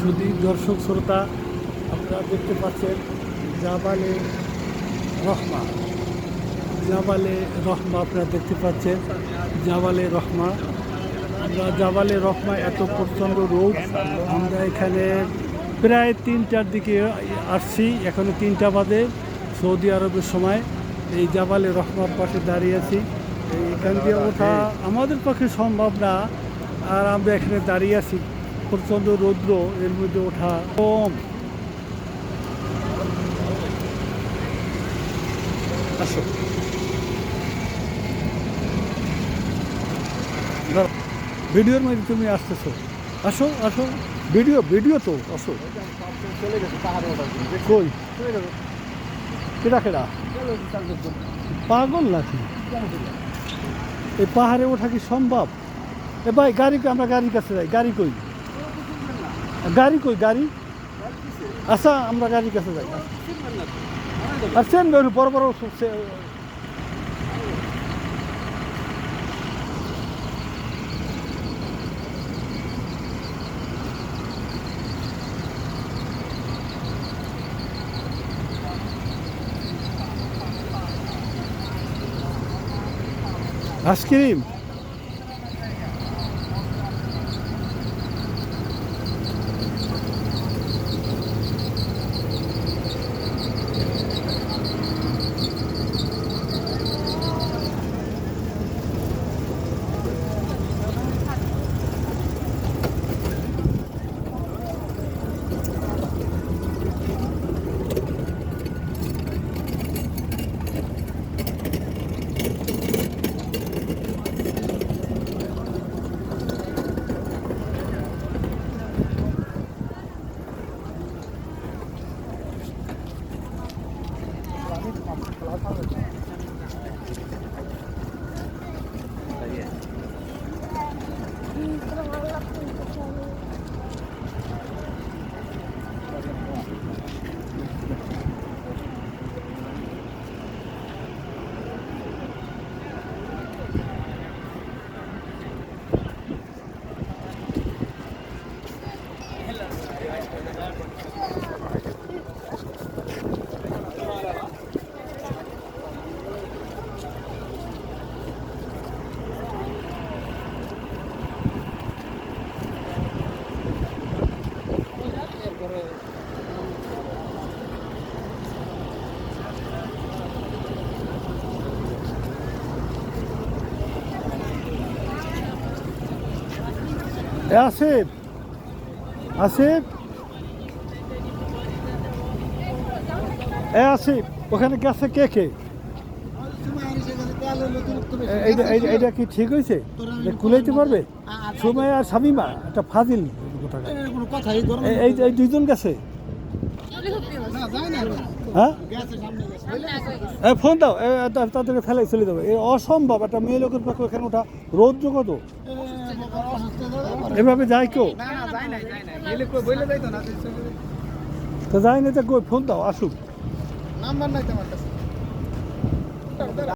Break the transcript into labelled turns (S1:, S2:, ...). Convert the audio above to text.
S1: সুধী দর্শক শ্রোতা, আপনারা দেখতে পাচ্ছেন জাবালে রহমা। জাবালে রহমা আপনারা দেখতে পাচ্ছেন, জাবালে রহমা। আমরা জাবালে রহমা, এত প্রচণ্ড রোদ। আমরা এখানে প্রায় 3টার দিকে আসছি, এখনো 3টা বাজে সৌদি আরবের সময়। এই জাবালে রহমার পাশে দাঁড়িয়ে আছি। এখান দিয়ে ওঠা আমাদের পক্ষে সম্ভব না, আর আমরা এখানে দাঁড়িয়ে আছি। প্রচণ্ড রৌদ্র, এর মধ্যে ওঠা কম। আসো, ভিডিওর মধ্যে তুমি আসতেছো, আসো আসো, ভিডিও তো আসো।
S2: চলে গেছে পাহাড়ে ওঠার জন্য।
S1: কই কেডা কেডা পাগল নাকি? এই পাহাড়ে ওঠা কি সম্ভব? এ ভাই গাড়ি কই? আমরা গাড়ির কাছে যাই। গাড়ি কই? গাড়ি আচ্ছা, আমরা গাড়ির কাছে যাই। আর সেন বড় বড় আইসক্রিম। আসিফ, আসিফ, আসিফ, ওখানে গেছে কে কে? এইটা কি ঠিক হয়েছে? কুলাইতে পারবে? সময় আর শামিমা একটা ফাজিল এই দুইজন গেছে। হ্যাঁ, ফোন দাও, তাদেরকে ফেলাই চলে যাবে। এই অসম্ভব, একটা মেয়ে লোকের পক্ষে এখানে ওঠা। রৌদ্র কত, এভাবে যায় কেউ? তো যায় না, তো ফোন দাও, আসুক।
S2: নাম্বার নাই তো আমার কাছে।